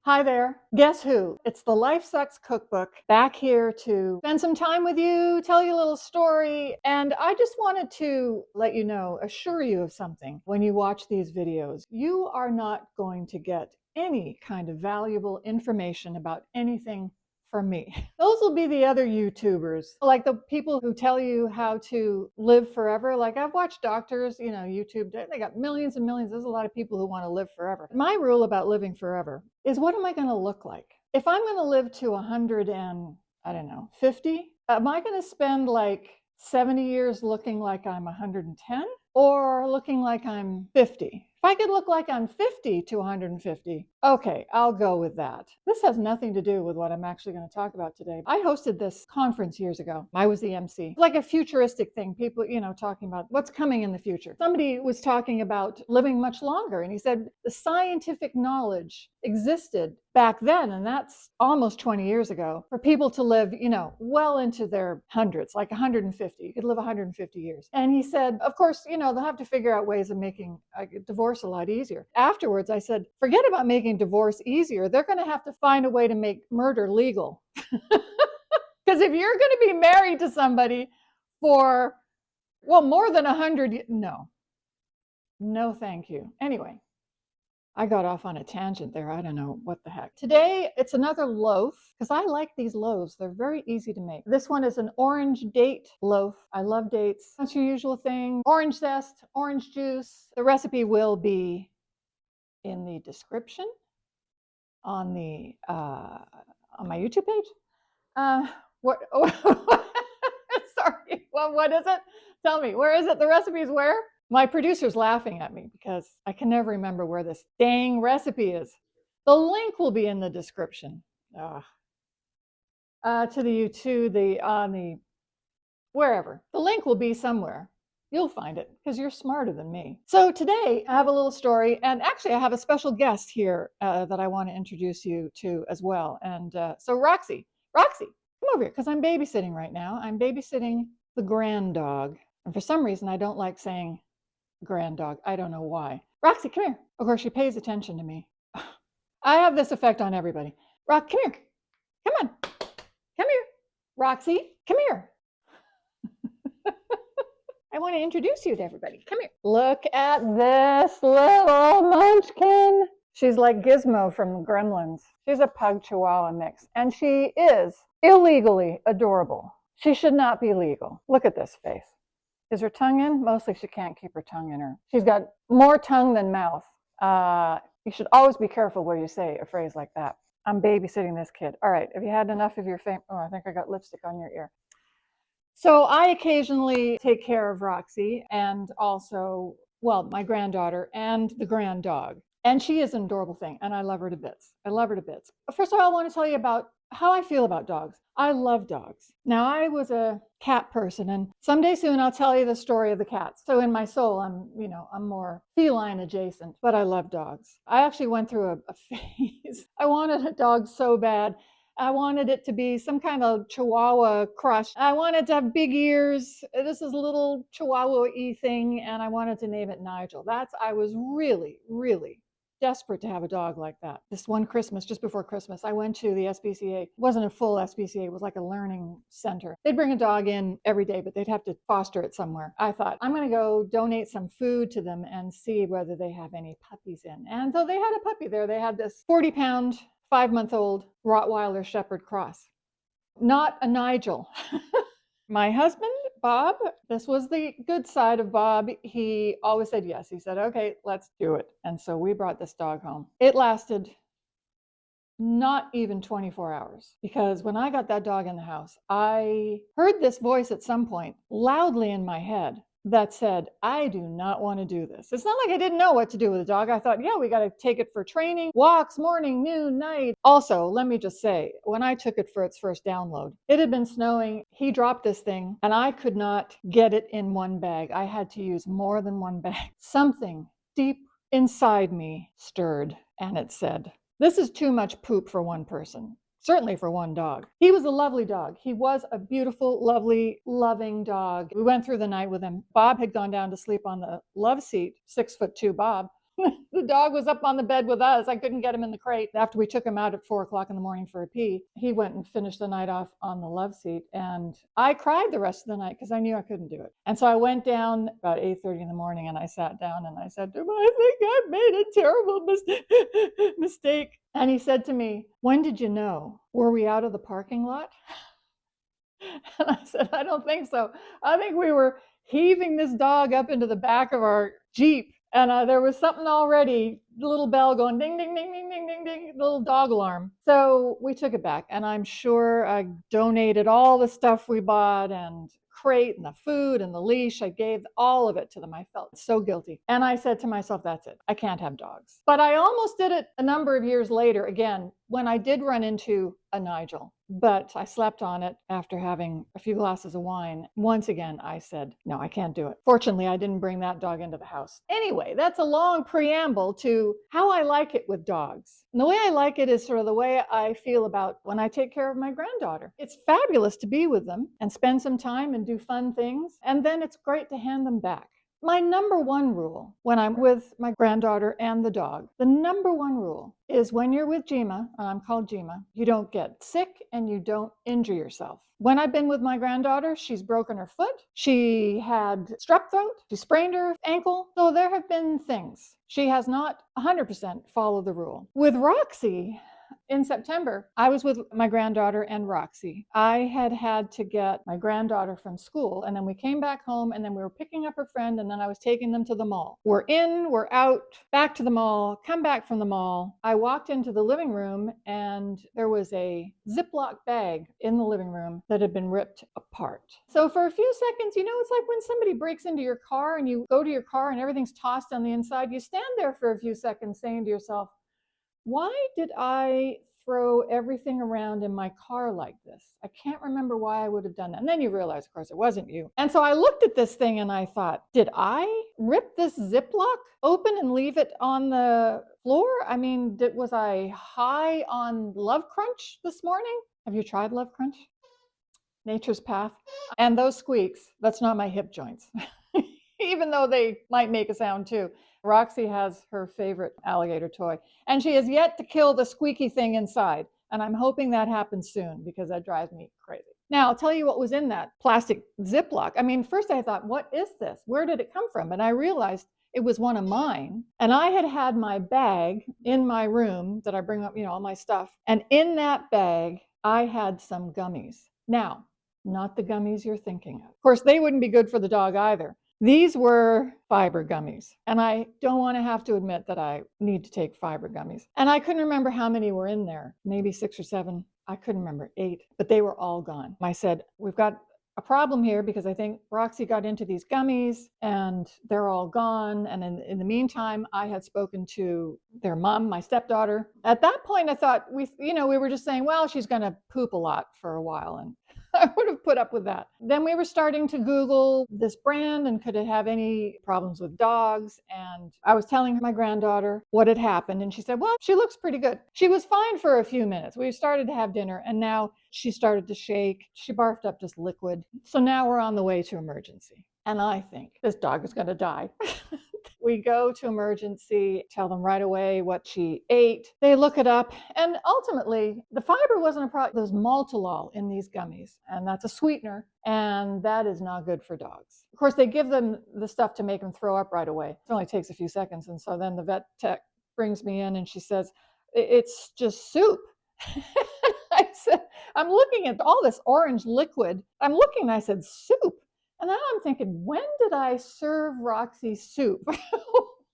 Hi there. Guess who? It's the Life Sucks Cookbook, back here to spend some time with you, tell you a little story, and I just wanted to let you know, assure you of something. When you watch these videos, you are not going to get any kind of valuable information about anything from me. Those will be the other YouTubers, like the people who tell you how to live forever. Like I've watched doctors, YouTube, they got millions and millions. There's a lot of people who want to live forever. My rule about living forever is, what am I going to look like? If I'm going to live to 100 and, I don't know, 50, am I going to spend like 70 years looking like I'm 110 or looking like I'm 50? If I could look like I'm 50 to 150, okay, I'll go with that. This has nothing to do with what I'm actually going to talk about today. I hosted this conference years ago. I was the MC. It's like a futuristic thing. People, talking about what's coming in the future. Somebody was talking about living much longer, and he said the scientific knowledge existed back then, and that's almost 20 years ago, for people to live, well into their hundreds, like 150. You could live 150 years. And he said, of course, they'll have to figure out ways of making a divorce a lot easier. Afterwards, I said, forget about making divorce easier. They're going to have to find a way to make murder legal. Because if you're going to be married to somebody for, more than 100, no, thank you. Anyway, I got off on a tangent there. I don't know what the heck. Today, it's another loaf, because I like these loaves. They're very easy to make. This one is an orange date loaf. I love dates. That's your usual thing. Orange zest, orange juice. The recipe will be in the description on my YouTube page. What? Oh, sorry. Well, what is it? Tell me. Where is it? The recipe is where? My producer's laughing at me because I can never remember where this dang recipe is. The link will be in the description. To the YouTube, on the wherever. The link will be somewhere. You'll find it because you're smarter than me. So today I have a little story, and actually I have a special guest here that I want to introduce you to as well. And so Roxy, come over here, because I'm babysitting right now. I'm babysitting the grand dog. And for some reason, I don't like saying grand dog. I don't know why. Roxy, come here. Of course, she pays attention to me. I have this effect on everybody. Rox, come here. Come on. Come here. Roxy, come here. I want to introduce you to everybody. Come here. Look at this little munchkin. She's like Gizmo from Gremlins. She's a pug chihuahua mix, and she is illegally adorable. She should not be legal. Look at this face. Is her tongue in? Mostly she can't keep her tongue in her. She's got more tongue than mouth. You should always be careful where you say a phrase like that. I'm babysitting this kid. All right, have you had enough of your fame? Oh, I think I got lipstick on your ear. So I occasionally take care of Roxy, and also, my granddaughter and the grand dog. And she is an adorable thing, and I love her to bits. First of all, I want to tell you about how I feel about dogs. I love dogs. Now, I was a cat person, and someday soon I'll tell you the story of the cats. So in my soul, I'm more feline adjacent, but I love dogs. I actually went through a phase. I wanted a dog so bad. I wanted it to be some kind of Chihuahua crush. I wanted to have big ears. This is a little Chihuahua-y thing, and I wanted to name it Nigel. I was really, really desperate to have a dog like that. This one Christmas, just before Christmas, I went to the SPCA. It wasn't a full SPCA. It was like a learning center. They'd bring a dog in every day, but they'd have to foster it somewhere. I thought, I'm going to go donate some food to them and see whether they have any puppies in. And so they had a puppy there. They had this 40-pound, 5-month-old Rottweiler Shepherd Cross. Not a Nigel. My husband, Bob, this was the good side of Bob. He always said yes. He said, okay, let's do it. And so we brought this dog home. It lasted not even 24 hours, because when I got that dog in the house, I heard this voice at some point loudly in my head that said, I do not want to do this. It's not like I didn't know what to do with the dog. I thought, yeah, we got to take it for training, walks, morning, noon, night. Also, let me just say, when I took it for its first download, it had been snowing. He dropped this thing, and I could not get it in one bag. I had to use more than one bag. Something deep inside me stirred, and it said, this is too much poop for one person. Certainly for one dog. He was a lovely dog. He was a beautiful, lovely, loving dog. We went through the night with him. Bob had gone down to sleep on the love seat, 6'2" Bob. The dog was up on the bed with us. I couldn't get him in the crate. After we took him out at 4 o'clock in the morning for a pee, he went and finished the night off on the love seat. And I cried the rest of the night because I knew I couldn't do it. And so I went down about 8:30 in the morning and I sat down and I said to him, I think I made a terrible mistake. And he said to me, when did you know? Were we out of the parking lot? And I said, I don't think so. I think we were heaving this dog up into the back of our Jeep. And there was something already, the little bell going ding, ding, ding, ding, ding, ding, ding, little dog alarm. So we took it back. And I'm sure I donated all the stuff we bought and crate and the food and the leash. I gave all of it to them. I felt so guilty. And I said to myself, that's it. I can't have dogs. But I almost did it a number of years later, again, when I did run into a Nigel. But I slept on it after having a few glasses of wine. Once again, I said, no, I can't do it. Fortunately, I didn't bring that dog into the house. Anyway, that's a long preamble to how I like it with dogs. And the way I like it is sort of the way I feel about when I take care of my granddaughter. It's fabulous to be with them and spend some time and do fun things. And then it's great to hand them back. My number one rule when I'm with my granddaughter and the dog, the number one rule is when you're with Jima, and I'm called Jima, you don't get sick and you don't injure yourself. When I've been with my granddaughter, she's broken her foot. She had strep throat. She sprained her ankle. So there have been things. She has not 100% followed the rule. With Roxy, in September, I was with my granddaughter and Roxy. I had to get my granddaughter from school, and then we came back home, and then we were picking up her friend, and then I was taking them to the mall. We're in, we're out, back to the mall, come back from the mall. I walked into the living room, and there was a Ziploc bag in the living room that had been ripped apart. So for a few seconds, it's like when somebody breaks into your car and you go to your car and everything's tossed on the inside, you stand there for a few seconds saying to yourself, why did I throw everything around in my car like this? I can't remember why I would have done that. And then you realize, of course, it wasn't you. And so I looked at this thing and I thought, did I rip this Ziploc open and leave it on the floor? I mean, was I high on Love Crunch this morning? Have you tried Love Crunch? Nature's Path. And those squeaks, that's not my hip joints, even though they might make a sound too. Roxy has her favorite alligator toy, and she has yet to kill the squeaky thing inside. And I'm hoping that happens soon because that drives me crazy. Now, I'll tell you what was in that plastic Ziploc. I mean, first I thought, what is this? Where did it come from? And I realized it was one of mine. And I had my bag in my room that I bring up, all my stuff. And in that bag, I had some gummies. Now, not the gummies you're thinking of. Of course, they wouldn't be good for the dog either. These were fiber gummies, and I don't want to have to admit that I need to take fiber gummies. And I couldn't remember how many were in there, maybe 6 or 7. I couldn't remember, 8, but they were all gone. I said, we've got a problem here because I think Roxy got into these gummies and they're all gone. And in the meantime, I had spoken to their mom, my stepdaughter. At that point, I thought we were just saying, well, she's going to poop a lot for a while. And I would have put up with that. Then we were starting to Google this brand and could it have any problems with dogs? And I was telling my granddaughter what had happened. And she said, well, she looks pretty good. She was fine for a few minutes. We started to have dinner and now she started to shake. She barfed up just liquid. So now we're on the way to emergency. And I think this dog is going to die. We go to emergency, tell them right away what she ate. They look it up, and ultimately, the fiber wasn't a problem. There's maltolol in these gummies, and that's a sweetener, and that is not good for dogs. Of course, they give them the stuff to make them throw up right away. It only takes a few seconds, and so then the vet tech brings me in, and she says, it's just soup. I said, I'm looking at all this orange liquid. I'm looking, and I said, soup. And now I'm thinking, when did I serve Roxy soup?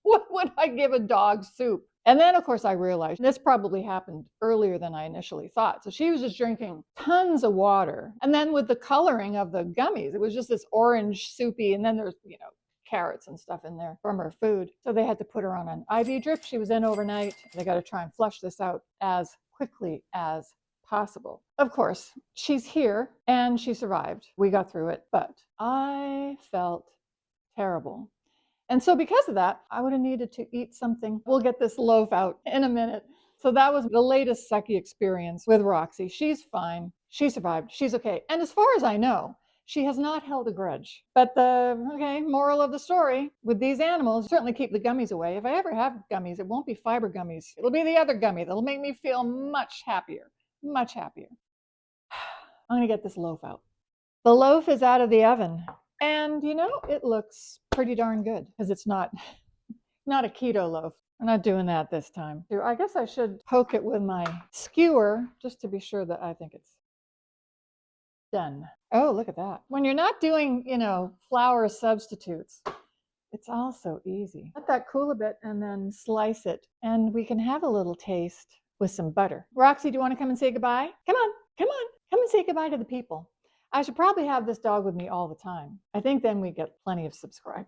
What would I give a dog soup? And then, of course, I realized this probably happened earlier than I initially thought. So she was just drinking tons of water. And then with the coloring of the gummies, it was just this orange soupy. And then there's, carrots and stuff in there from her food. So they had to put her on an IV drip. She was in overnight. They got to try and flush this out as quickly as possible. Of course, she's here and she survived. We got through it, but I felt terrible. And so because of that, I would have needed to eat something. We'll get this loaf out in a minute. So that was the latest sucky experience with Roxy. She's fine. She survived. She's okay. And as far as I know, She has not held a grudge. But the moral of the story with these animals, certainly keep the gummies away. If I ever have gummies, it won't be fiber gummies. It'll be the other gummy that'll make me feel much happier, much happier. I'm gonna get this loaf out. The loaf is out of the oven, and it looks pretty darn good because it's not a keto loaf. I'm not doing that this time. I guess I should poke it with my skewer just to be sure that I think it's done. Oh, look at that. When you're not doing, flour substitutes, it's all so easy. Let that cool a bit and then slice it, and we can have a little taste with some butter. Roxy, do you want to come and say goodbye? Come on, come and say goodbye to the people. I should probably have this dog with me all the time. I think then we get plenty of subscribers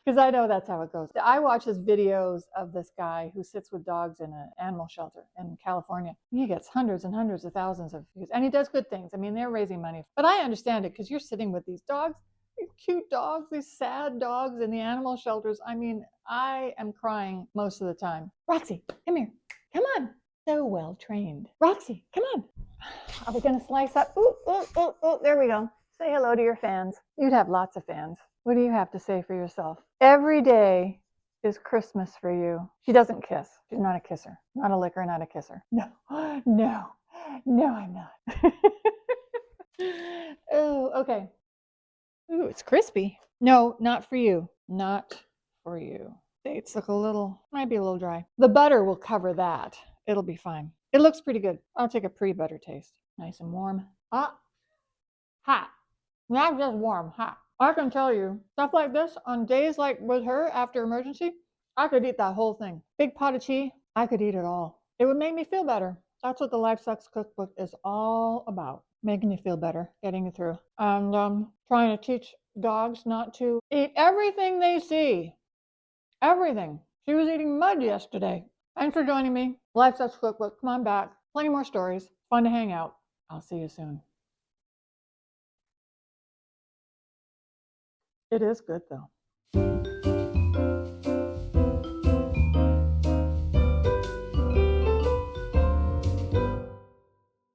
because I know that's how it goes. I watch his videos of this guy who sits with dogs in an animal shelter in California. He gets hundreds and hundreds of thousands of views, and he does good things. I mean, they're raising money. But I understand it because you're sitting with these dogs, these cute dogs, these sad dogs in the animal shelters. I mean, I am crying most of the time. Roxy, come here. Come on. So well trained. Roxy, come on. Are we going to slice up? Ooh, ooh, ooh, ooh, there we go. Say hello to your fans. You'd have lots of fans. What do you have to say for yourself? Every day is Christmas for you. She doesn't kiss. She's not a kisser. Not a licker, not a kisser. No, no, no, I'm not. Oh, okay. Ooh, it's crispy. No, not for you. Not for you. Dates look might be a little dry. The butter will cover that. It'll be fine. It looks pretty good. I'll take a pre-butter taste. Nice and warm. Hot. Hot. Not just warm, hot. I can tell you, stuff like this, on days like with her after emergency, I could eat that whole thing. Big pot of tea, I could eat it all. It would make me feel better. That's what the Life Sucks Cookbook is all about. Making you feel better, getting you through. And trying to teach dogs not to eat everything they see. Everything. She was eating mud yesterday. Thanks for joining me. Life Sucks Cookbook. Come on back. Plenty more stories. Fun to hang out. I'll see you soon. It is good though.